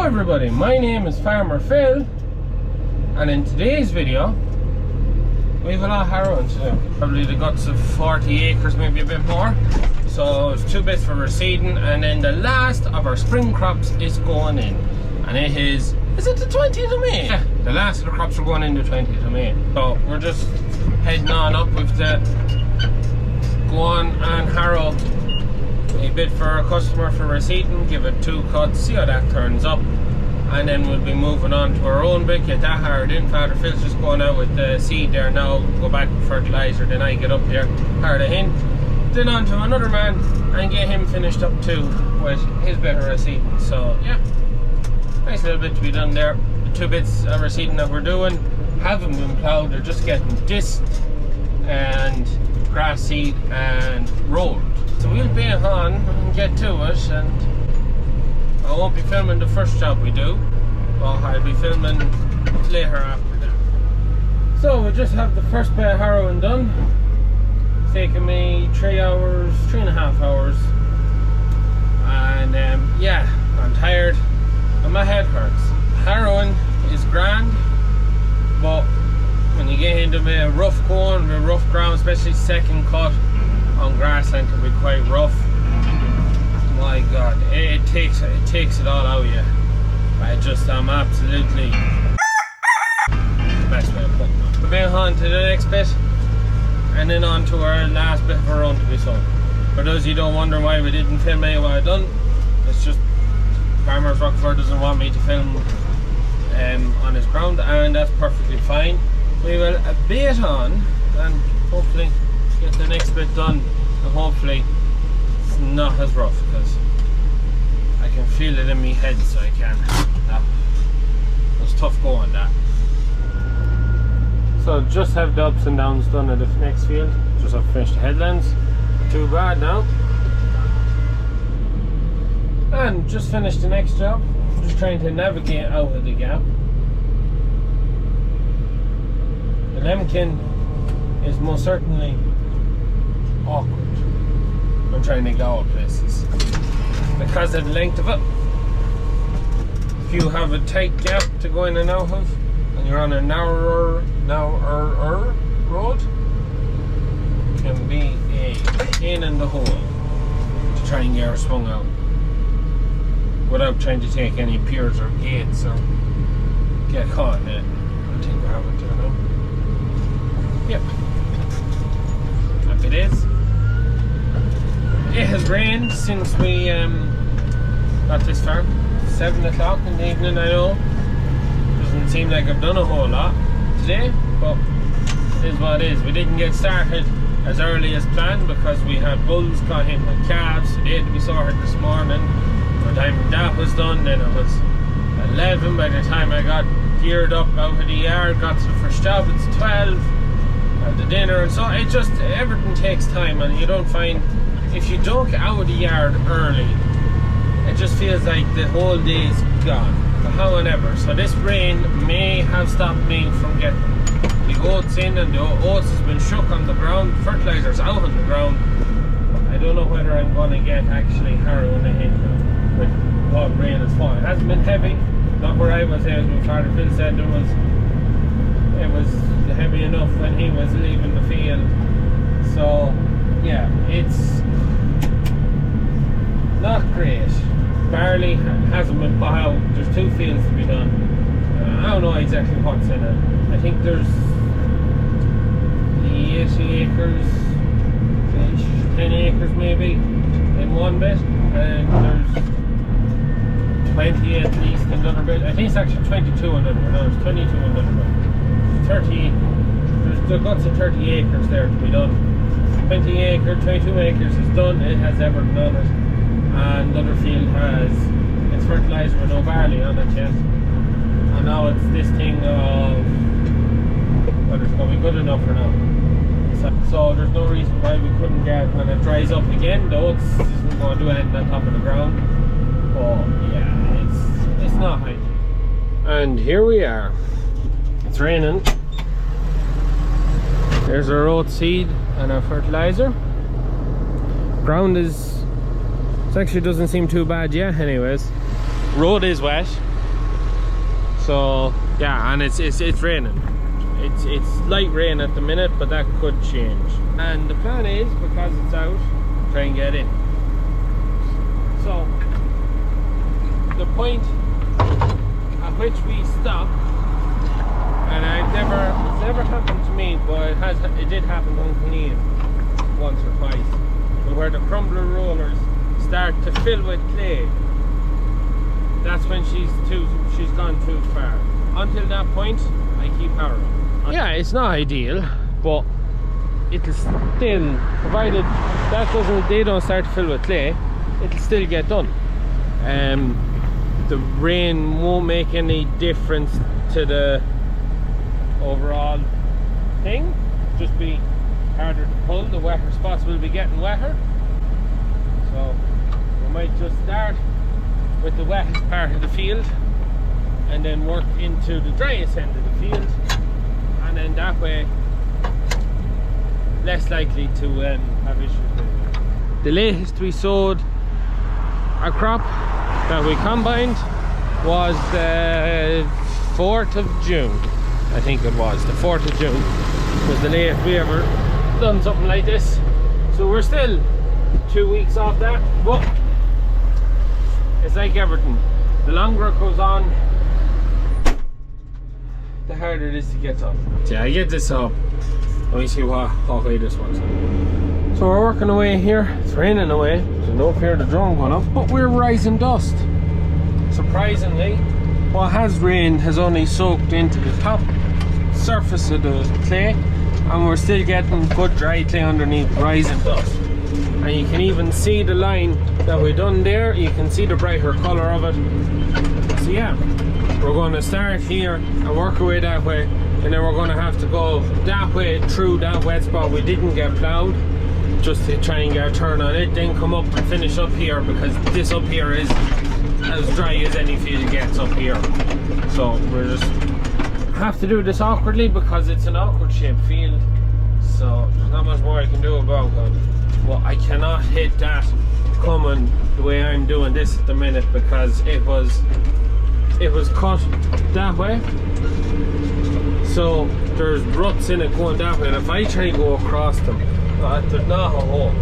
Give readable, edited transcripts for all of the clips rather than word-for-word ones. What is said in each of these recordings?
everybody, my name is Farmer Phil, and in today's video we have a lot of harrowing to do. Probably the guts of 40 acres, maybe a bit more. So it's 2 bits for reseeding, and then the last of our spring crops is going in, and it is it the 20th of May? Yeah, the last of the crops are going in the 20th of May. So we're just heading on up with the go on and harrow a bit for a customer for reseeding, give it 2 cuts, see how that turns up, and then we'll be moving on to our own bit, get that harrowed in. Father Phil's just going out with the seed there now, go back with fertiliser, then I get up there, harrow it in, then on to another man and get him finished up too with his bit of reseeding. So yeah, nice little bit to be done there. The 2 bits of reseeding that we're doing haven't been ploughed, they're just getting disked and grass seed and rolled. So we'll be on and get to it, and I won't be filming the first job we do, but I'll be filming later after that. So we just have the first bit of harrowing done. It's taken me 3.5 hours, and yeah, I'm tired and my head hurts. Harrowing is grand, but when you get into a rough going, a rough ground, especially second cut on grassland, can be quite rough. My God, it takes it all out of you. I'm absolutely the best way of putting it. We're going on to the next bit, and then on to our last bit of our own to be sown. For those of you who don't wonder why we didn't film any of what I've done, it's just Farmer's Rockford doesn't want me to film on his ground, and that's perfectly fine. We will bait on and hopefully get the next bit done, and hopefully it's not as rough, because I can feel it in my head, so I can. That was tough going, that. So just have the ups and downs done at the next field. Just have to finish the headlands. Too bad now. And just finished the next job. Just trying to navigate out of the gap. The Lemken is most certainly awkward when trying to go out places because of the length of it. If you have a tight gap to go in and out of, and you're on a narrower road, it can be a pain in the hole to try and get her swung out without trying to take any piers or gates or get caught in it. I think we have it there now. Yep, it is. It has rained since we got this far. 7 o'clock in the evening, I know. Doesn't seem like I've done a whole lot today, but it is what it is. We didn't get started as early as planned because we had bulls got in with calves, so they had to be sorted this morning. By the time that was done, then it was 11. By the time I got geared up out of the yard, got to the first job, it's 12. The dinner, and so it just, everything takes time, and you don't find, if you don't get out of the yard early, it just feels like the whole day's gone. But however, so this rain may have stopped me from getting the oats in, and the oats has been shook on the ground, fertilizer's out on the ground. I don't know whether I'm going to get actually harrowing ahead with what rain is falling. It hasn't been heavy, not where I was, as my father Phil said, it was heavy enough when he was leaving the field. So yeah, it's not great. Barley hasn't been bought out. There's 2 fields to be done. I don't know exactly what's in it. I think there's 80 acres, 10 acres maybe in one bit, and there's 20 at least in another bit. I think it's actually 22 in another bit. No, it's 22 in another bit. 30, there's the guts of 30 acres there to be done. 22 acres is done, it has everything on it, and the other field has its fertiliser with no barley on it yet, and now it's this thing of whether it's going to be good enough or not. So there's no reason why we couldn't get, when it dries up again, the oats isn't going to do anything on top of the ground, but yeah, it's not high. And here we are. It's raining. There's our oat seed and our fertilizer. Ground is, it actually doesn't seem too bad yet anyways. Road is wet, So yeah, and it's raining. It's light rain at the minute, but that could change. And the plan is, because it's out, try and get in. So the point at which we stop, and it's never happened to me, but it did happen to Uncle Ian once or twice, where the crumbler rollers start to fill with clay. That's when she's gone too far. Until that point, I keep harrowing. Yeah, it's not ideal, but it'll still, provided they don't start to fill with clay, it'll still get done. The rain won't make any difference to the overall thing. Just be harder to pull. The wetter spots will be getting wetter, so we might just start with the wettest part of the field and then work into the driest end of the field, and then that way less likely to have issues with it. The latest we sowed a crop that we combined was the 4th of June. I think it was the 4th of June was the latest we ever done something like this. So we're still 2 weeks off that, but it's like everything. The longer it goes on, the harder it is to get up. Yeah, I get this up. Let me see what way this was. So we're working away here. It's raining away. There's no fear of the drone going up, but we're rising dust. Surprisingly, what has rained has only soaked into the top surface of the clay, and we're still getting good dry clay underneath, rising dust. And you can even see the line that we done there. You can see the brighter colour of it. So yeah, we're going to start here and work our way that way, and then we're going to have to go that way through that wet spot we didn't get ploughed, just to try and get a turn on it, then come up and finish up here, because this up here is as dry as any field gets up here. So we're just have to do this awkwardly because it's an awkward shaped field, so there's not much more I can do about it. Well, I cannot hit that coming the way I'm doing this at the minute, because it was cut that way, so there's ruts in it going that way, and if I try to go across them, there's not a hole.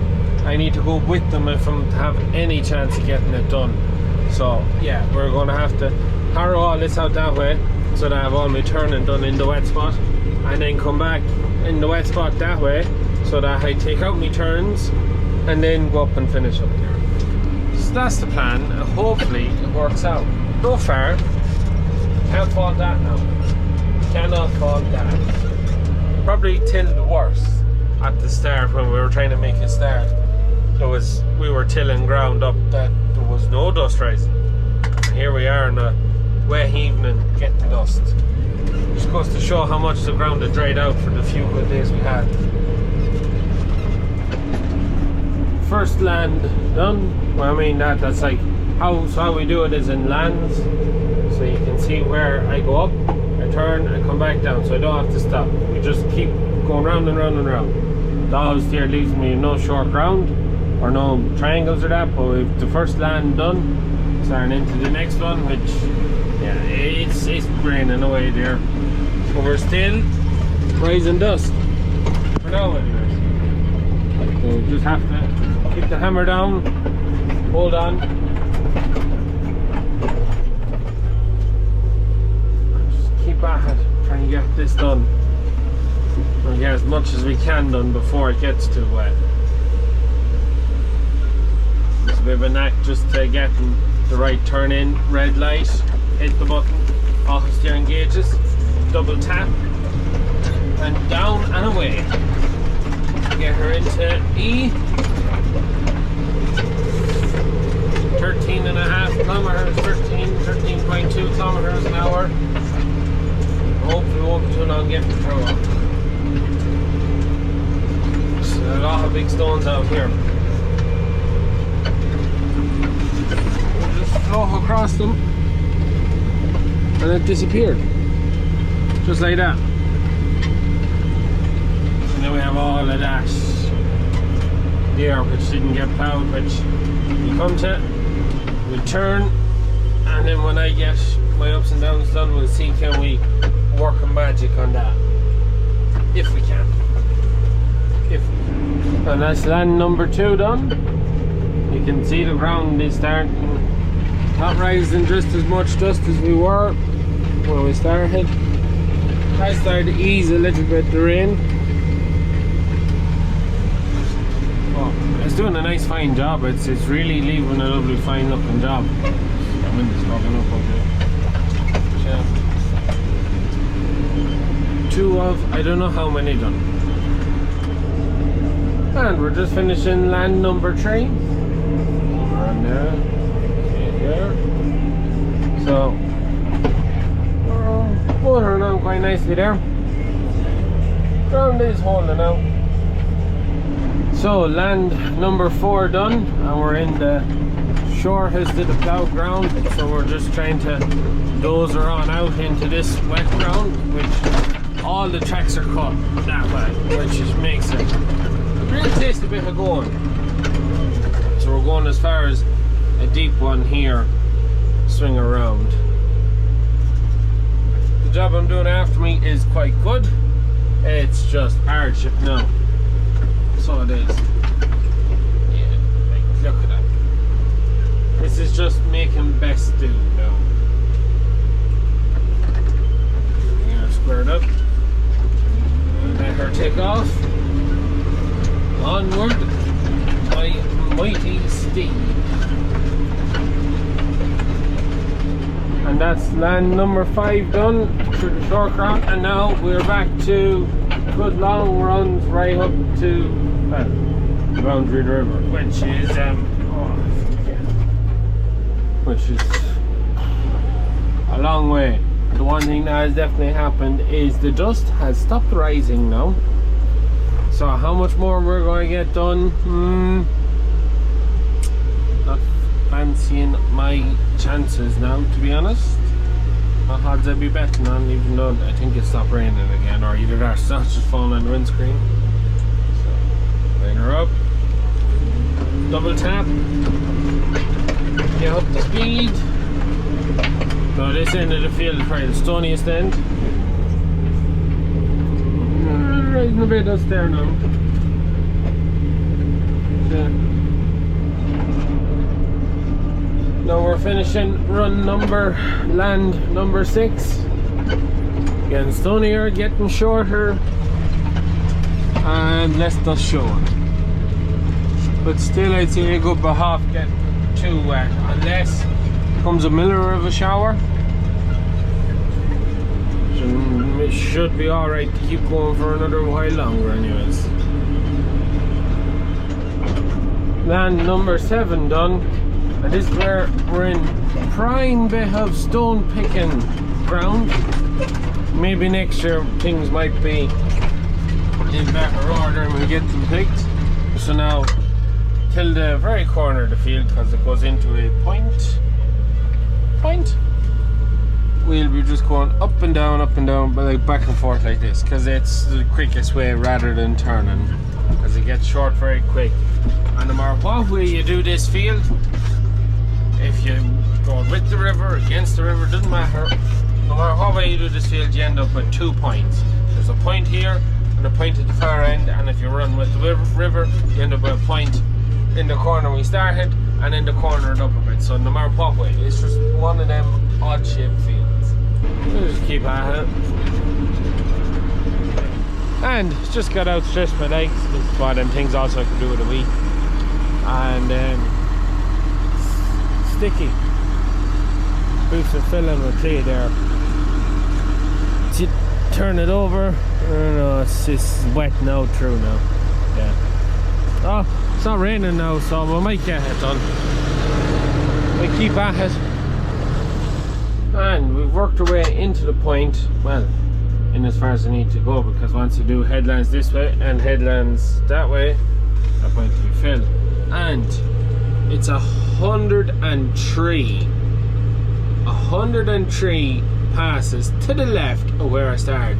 I need to go with them if I'm to have any chance of getting it done. So yeah, we're going to have to harrow all this out that way, so that I have all my turning done in the wet spot, and then come back in the wet spot that way, so that I take out my turns and then go up and finish up there. So that's the plan. Hopefully it works out. So far, can't fault that now. Cannot fault that. Probably tilled worse at the start when we were trying to make a start. We were tilling ground up that there was no dust rising. And here we are in a wet evening getting dust. Just goes to show how much the ground had dried out for the few good days we had. First land done. Well, I mean that's like how we do it is in lands. So you can see where I go up, I turn, and come back down, so I don't have to stop. We just keep going round and round and round. The house here leaves me no short ground or no triangles or that, but with the first land done, starting into the next one, which yeah, it's raining away there, but we're still rising dust for now anyways. So we just have to keep the hammer down, hold on, just keep at it, trying to get this done, and get as much as we can done before it gets too wet. It's a bit of a knack just to getting the right turn in, red light, hit the button, off the steering gauges, double tap, and down and away. Get her into E. 13.5 kilometers, 13.2 kilometers an hour. Hopefully it won't be too long getting through it. There's a lot of big stones out here. We'll just flow across them, and it disappeared. Just like that. And then we have all of that there which didn't get ploughed, which we come to, we turn And then when I get my ups and downs done, we'll see can we work a magic on that. If we can. And that's land number 2 done. You can see the ground is starting, not rising just as much dust as we were when we started. I started to ease a little bit the rain. Oh, it's doing a nice fine job. It's really leaving a lovely fine looking job. The wind is fogging up over there. 2 of, I don't know how many done. And we're just finishing land number 3. Around there. Okay, there. So we're motoring on quite nicely there. Ground is holding out. So land number 4 done, and we're in the shortest of the ploughed ground. So we're just trying to dozer on out into this wet ground, which all the tracks are cut that way, which just makes it really tasty bit of going. So we're going as far as a deep one here, swing around. The job I'm doing after me is quite good. It's just hardship now. So it is. Yeah, like, look at that. This is just making best do now. Here, square it up. And let her take off. Onward, my mighty steed. And that's land number 5 done through the short ground, and now we're back to good long runs right up to the boundary of the river, which is a long way. The one thing that has definitely happened is the dust has stopped rising now. So how much more we're going to get done? Not fancying my chances now, to be honest. My odds I'd be betting on, even though I think it stopped raining again, or either that or it's just falling on the windscreen. So, line her up. Double tap. Get up the speed. So this end of the field is probably the stoniest end. Rising a bit dust there now. Yeah. Now we're finishing land number 6. Getting stonier, getting shorter, and less dust showing. But still, I'd say a good half getting too wet, unless it comes a miller of a shower. It should be alright to keep going for another while longer anyways. Land number 7 done, and this is where we're in prime bit of stone picking ground. Maybe next year things might be in better order and we get them picked. So now till the very corner of the field, because it goes into a point, we'll be just going up and down, but like back and forth like this, because it's the quickest way rather than turning, because it gets short very quick. And no matter what way you do this field, if you go with the river, against the river, doesn't matter. No matter what way you do this field, you end up with 2 points. There's a point here and a point at the far end, and if you run with the river, you end up with a point in the corner we started and in the corner and up a bit. So no matter what way, it's just one of them odd shaped fields. We'll just keep at it. And just got out, stretched my legs. This is one of them things also I can do with a week. And sticky. Boots of filling with clay there. Turn it over. No, it's wet now, through now. Yeah. Oh, it's not raining now, so we might get it done. We keep at it. And we've worked our way into the point, well, in as far as I need to go, because once you do headlands this way and headlands that way, that point to be filled. And it's 103 passes to the left of where I started.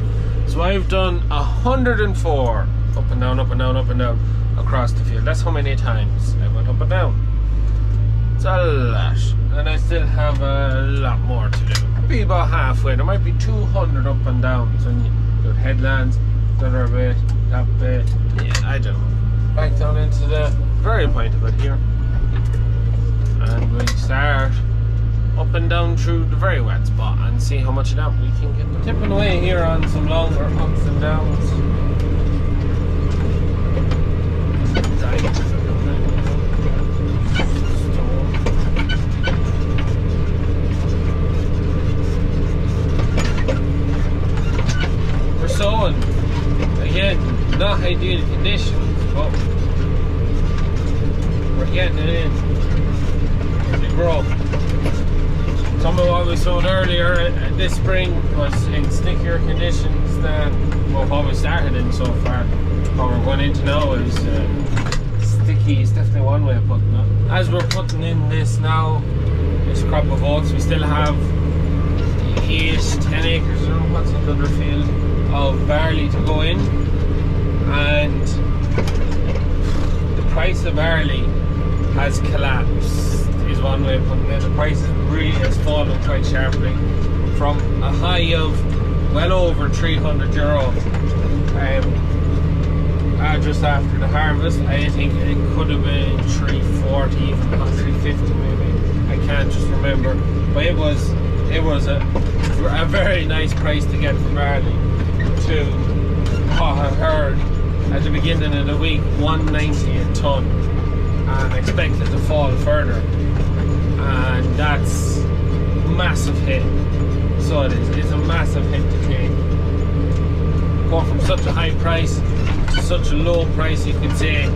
So I've done 104 up and down, up and down, up and down across the field. That's how many times I went up and down. It's a lot, and I still have a lot more to do. Be about halfway. There might be 200 up and downs, and your headlands, the other bit, that bit. Yeah, I don't know. Back down into the very point of it here, and we start up and down through the very wet spot and see how much of that we can get. Tipping away here on some longer ups and downs. We're sowing again, not ideal conditions, but we're getting it in. They grow. Some of what we sowed earlier this spring was in stickier conditions than what we started in so far. What we're going into now is sticky is definitely one way of putting it. As we're putting in this now, this crop of oats, we still have 8-10 acres or what's in the other field of barley to go in, and the price of barley has collapsed is one way of putting it. The price really has fallen quite sharply from a high of well over €300 just after the harvest. I think it could have been 340, even 350 maybe. I can't just remember, but it was a very nice price to get for barley. To what I heard at the beginning of the week, 190 a ton, and expected to fall further, and that's a massive hit. So it is. It's a massive hit to take. Going from such a high price to such a low price, you could say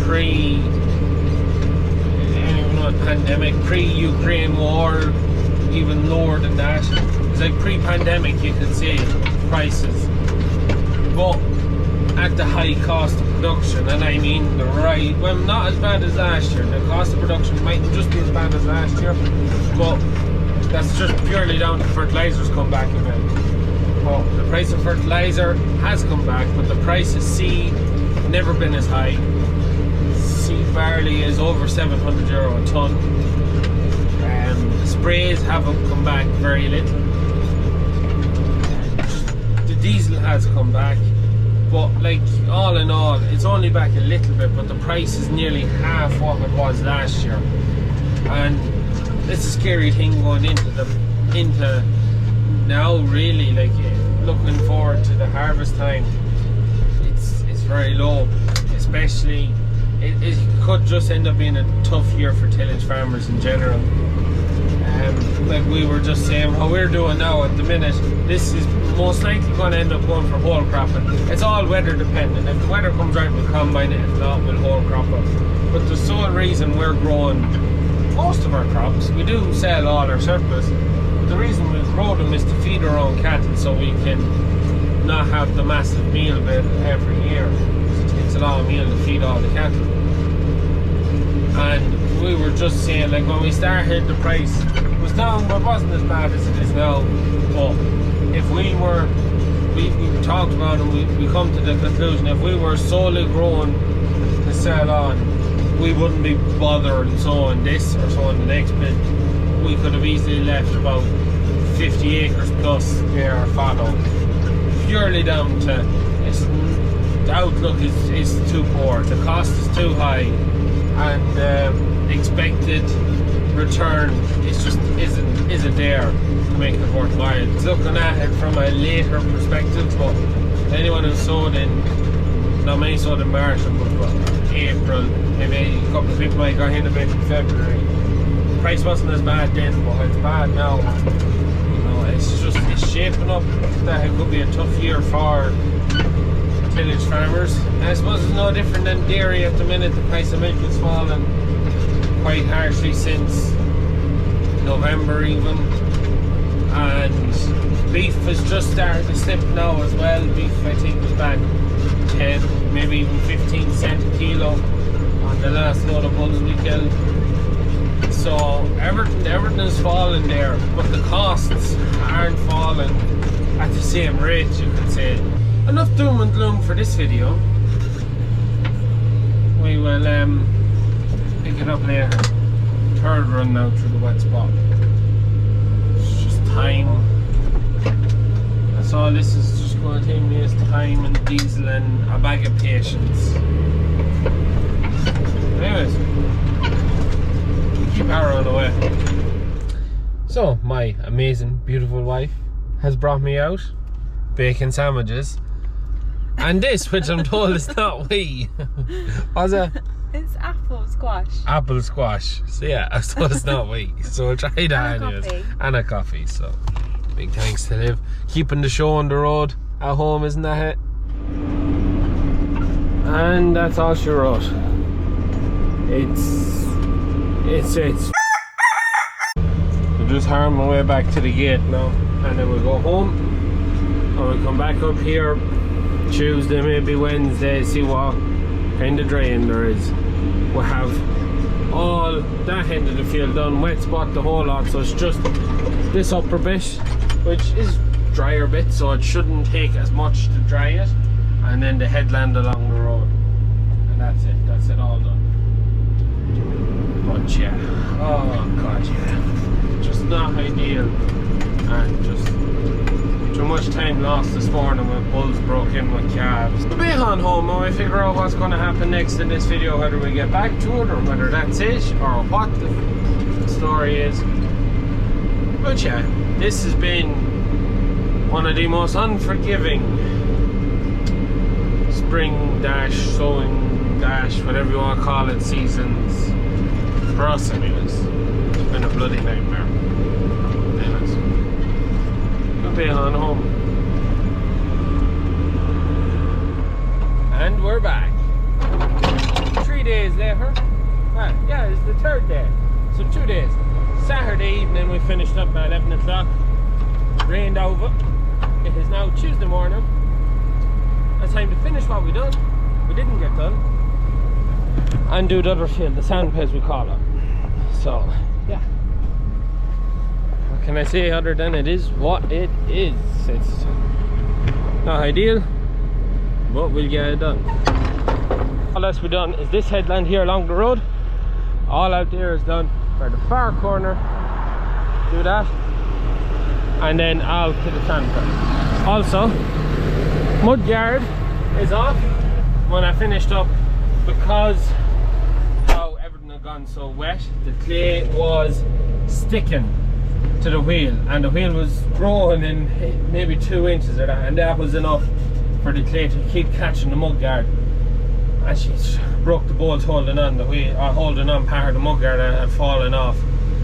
pre-pandemic, pre-Ukraine war, even lower than that. It's like pre-pandemic, you could say, prices. But at the high cost of production, and I mean well, not as bad as last year. The cost of production mightn't just be as bad as last year, but that's just purely down to fertilizers come back again. Well, the price of fertilizer has come back, but the price of seed never been as high. Seed barley is over €700 a ton. The sprays haven't come back very little. The diesel has come back, but like all in all, it's only back a little bit, but the price is nearly half what it was last year. And it's a scary thing going into now, really, like looking forward to the harvest time. It's very low, especially it could just end up being a tough year for tillage farmers in general. Like we were just saying, how we're doing now at the minute, this is most likely going to end up going for whole cropping. It's all weather dependent. If the weather comes right, we'll combine it. If not, we'll whole crop it. But the sole reason we're growing most of our crops, we do sell all our surplus, but the reason we grow them is to feed our own cattle, so we can not have the massive meal bit every year. It takes a lot of meal to feed all the cattle. And we were just saying, like when we started, the price was down, but it wasn't as bad as it is now. But if we talked about it, we come to the conclusion, if we were solely growing to sell on, we wouldn't be bothered sowing this or sowing the next bit. We could have easily left about 50 acres plus there fallow, purely down to the outlook is too poor, the cost is too high, and expected return isn't there to make it worthwhile. It's looking at it from a later perspective, but anyone who sowed in, not many sowed in March, but April, maybe a couple of people might got in a bit in February. The price wasn't as bad then, but it's bad now. You know, it's shaping up that it could be a tough year for tillage farmers. And I suppose it's no different than dairy at the minute. The price of milk has fallen quite harshly since November even, and beef has just started to slip now as well. Beef, I think, was back 10, maybe even 15 cents a kilo on the last load of bulls we killed. So everything is falling there, but the costs aren't falling at the same rate, you could say. Enough doom and gloom for this video. We will pick it up later. third run now through the wet spot. It's just time. That's all this is just going to take me, is time and diesel and a bag of patience. Anyways, keep harrowing away. So my amazing, beautiful wife has brought me out bacon sandwiches and this, which I'm told is not wheat. What's it? It's apple squash. Apple squash. So yeah, I suppose it's not wheat. So we'll try that anyways. Coffee. And a coffee. So big thanks to Liv. Keeping the show on the road at home, isn't that it? And that's all she wrote. It's we'll just harm my way back to the gate now, and then we'll go home and we'll come back up here Tuesday, maybe Wednesday, see what kind of drain there is. We'll have all that end of the field done, wet spot, the whole lot, so it's just this upper bit which is drier bit, so it shouldn't take as much to dry it, and then the headland along the road, and that's it all done. But yeah, oh god, yeah, just not ideal, and just too much time lost this morning when bulls broke in with calves. We'll be on home and we figure out what's going to happen next in this video, whether we get back to it or whether that's it or what the story is. But yeah, this has been one of the most unforgiving spring dash, sowing dash, whatever you want to call it, seasons for us anyways. It's been a bloody nightmare. Anyways, we'll be on home. And we're back. 3 days later. Well, yeah, it's the third day. So 2 days. Saturday evening we finished up at 11 o'clock. Rained over. It is now Tuesday morning. It's time to finish what we done. We didn't get done. And do the other field, the sand pit we call it. So, yeah. What can I say other than it is what it is? It's not ideal, but we'll get it done. All that's we done is this headland here along the road. All out there is done for the far corner. Do that. And then out to the sand pit. Also, mud guard is off when I finished up because how everything had gone so wet. The clay was sticking to the wheel and the wheel was growing in maybe 2 inches of that, and that was enough for the clay to keep catching the mud guard, and she broke the bolt holding on the wheel, or holding on part of the mud guard, and had fallen off.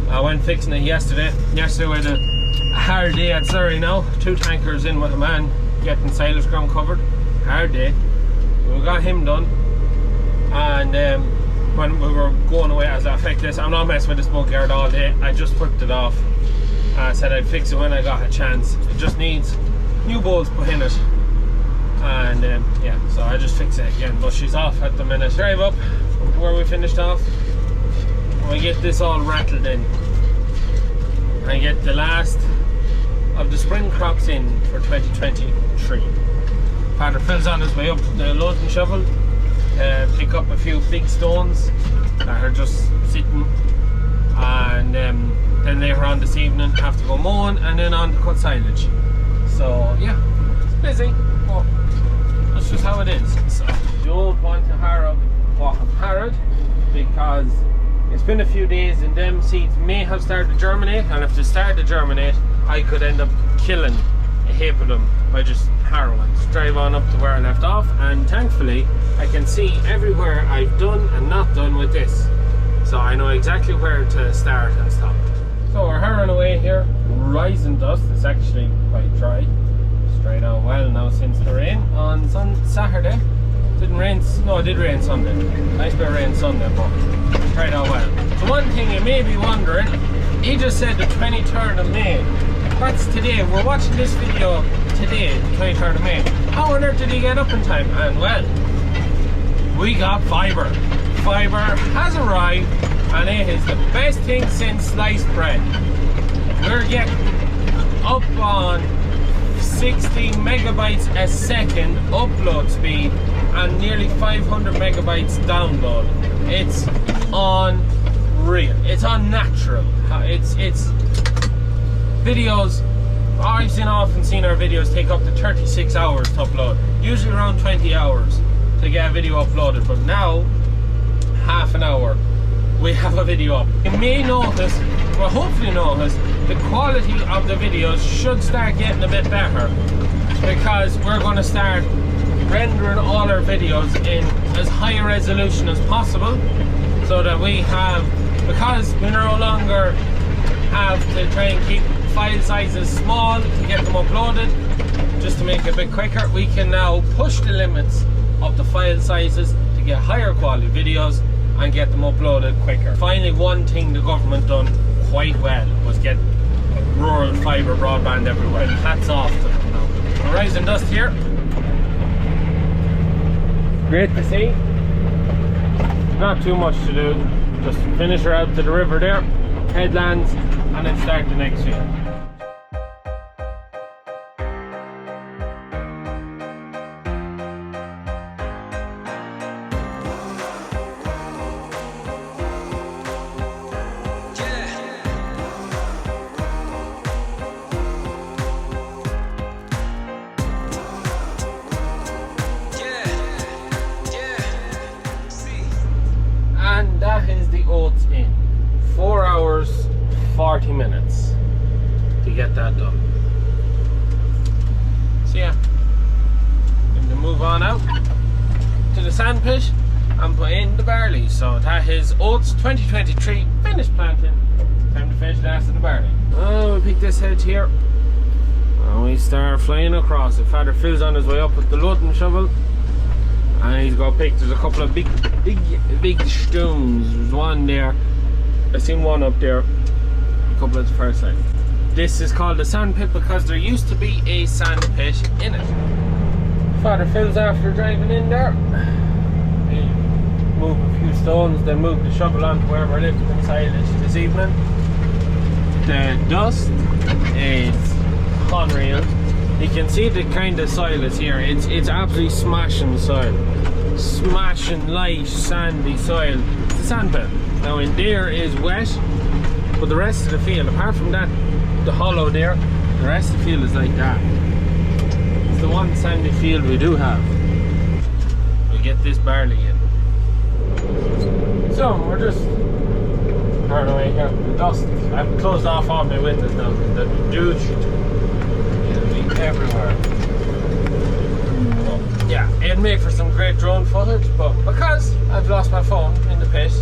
I went fixing it yesterday we had a hard day at Surrey now, 2 tankers in with a man getting silage ground covered, hard day. We got him done, and when we were going away, I was like, "Fuck this, I'm not messing with this mud guard all day." I just whipped it off. I said I'd fix it when I got a chance. It just needs new bolts put in it, and yeah, so I just fix it again. But she's off at the minute. Drive up where we finished off. We get this all rattled in and get the last of the spring crops in for 2023. Father Phil's on his way up the loading shovel, pick up a few big stones that are just sitting, and then later on this evening have to go mowing and then on to cut silage. So yeah, it's busy, but that's just how it is. So don't want to harrow what I've harrowed, because it's been a few days and them seeds may have started to germinate, and if they start to germinate I could end up killing a heap of them by just harrowing. Just drive on up to where I left off, and thankfully I can see everywhere I've done and not done with this, so I know exactly where to start and stop. So we're harrowing away here, rising dust. It's actually quite dry. It's dried out well now since the rain on Saturday. Didn't rain, no, it did rain Sunday. Nice bit of rain Sunday, but it dried out well. So one thing you may be wondering, he just said the 23rd of May. That's today. We're watching this video today, the 23rd of May. How on earth did he get up in time? And well, we got fibre. Fibre has arrived, and it is the best thing since sliced bread. We're getting up on 60 megabytes a second upload speed and nearly 500 megabytes download. It's real. It's unnatural. It's videos. I've often seen our videos take up to 36 hours to upload. Usually around 20 hours to get a video uploaded. But now, half an hour, we have a video up. You may notice, well hopefully notice, the quality of the videos should start getting a bit better, because we're going to start rendering all our videos in as high a resolution as possible, so that we have, because we no longer have to try and keep file sizes small to get them uploaded, just to make it a bit quicker, we can now push the limits of the file sizes to get higher quality videos and get them uploaded quicker. Finally, one thing the government done quite well was get rural fibre broadband everywhere. Hats off to them now. Horizon dust here. Great to see. Not too much to do. Just finish her out to the river there, headlands, and then start the next field. And that is the oats in. 4 hours 40 minutes to get that done. So yeah, I'm going to move on out to the sand pit and put in the barley. So that is oats 2023 finished planting. Time to finish the last of the barley. Oh, we pick this hedge here and we start flying across it. Father Phil's on his way up with the loading shovel. And he's got picked. There's a couple of big stones. There's one there. I seen one up there. A couple at the far side. This is called a sand pit because there used to be a sand pit in it. Father Phil's after driving in there. He'll move a few stones, then move the shovel on to where we're lifting silage this evening. The dust is unreal. You can see the kind of soil is here. It's absolutely smashing soil. Smashing light, sandy soil. It's a sand pit. Now in there is wet, but the rest of the field, apart from that, the hollow there, the rest of the field is like that. It's the one sandy field we do have. We get this barley in. So we're just hard away here. The dust. I've closed off all my windows now. The dew everywhere. Well, yeah, it'd make for some great drone footage, but because I've lost my phone in the pit,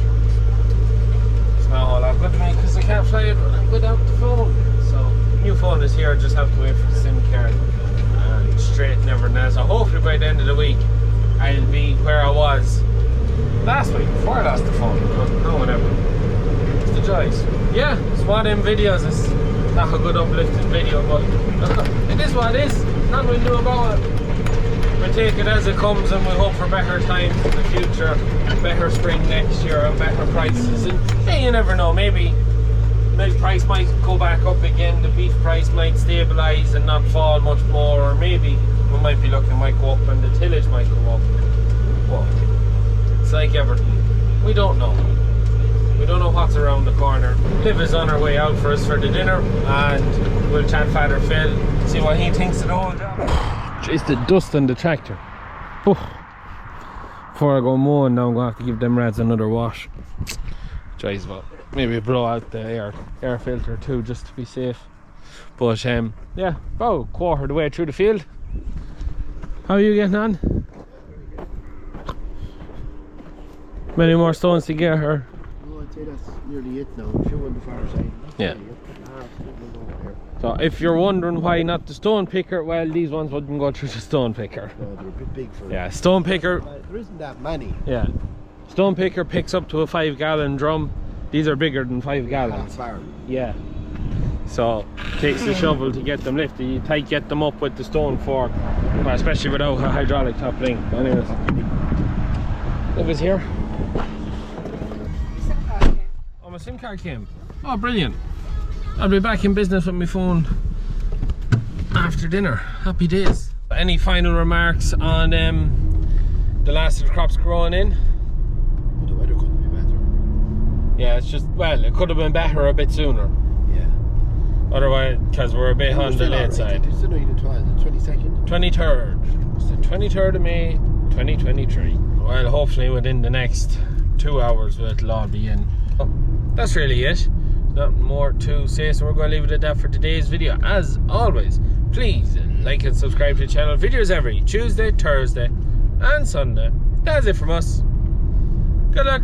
it's not all that good to me because I can't fly it without the phone. So new phone is here. I just have to wait for the SIM card and straighten everything else. So hopefully by the end of the week I'll be where I was last week before I lost the phone. No, whatever. It's the joys. Yeah, it's one of them videos. It's not a good uplifting video, but it is what it is. Nothing we can do about it. We take it as it comes and we hope for better times in the future, better spring next year and better prices. And hey, you never know, maybe milk price might go back up again, the beef price might stabilise and not fall much more, or maybe we might be looking might go up and the tillage might go up. Well, it's like everything. We don't know. We don't know what's around the corner. Liv is on her way out for us for the dinner, and we'll chat Father Phil, see what he thinks of the whole job. Jeez, the dust on the tractor. Before I go mowing now, I'm going to have to give them rads another wash. Jeez, well, maybe blow out the air filter too, just to be safe. But yeah, about a quarter of the way through the field. How are you getting on? Many more stones to get her? I'd say that's nearly it now. A few on the far side. Yeah. So if you're wondering why not the stone picker, well, these ones wouldn't go through the stone picker. No, they're a bit big for Yeah, stone picker. There isn't that many. Yeah. Stone picker picks up to a 5-gallon drum. These are bigger than 5 gallons. Far. Yeah. So takes the shovel to get them lifted. You tight get them up with the stone fork, well, especially without a hydraulic top link. Anyways, Liv is here. Oh, my SIM card came. Oh, brilliant. I'll be back in business with my phone after dinner. Happy days. Any final remarks on the last of the crops growing in? But the weather couldn't be better. Yeah, it's just, well, it could have been better a bit sooner. Yeah. Otherwise, because we're a bit We're on the still late alright. side. It's still only the 22nd. 23rd. It's the 23rd of May, 2023. Well, hopefully within the next 2 hours it'll all be in. Oh, that's really it. Nothing more to say, so we're going to leave it at that for today's video. As always, please like and subscribe to the channel. Videos every Tuesday, Thursday and Sunday. That's it from us. Good luck.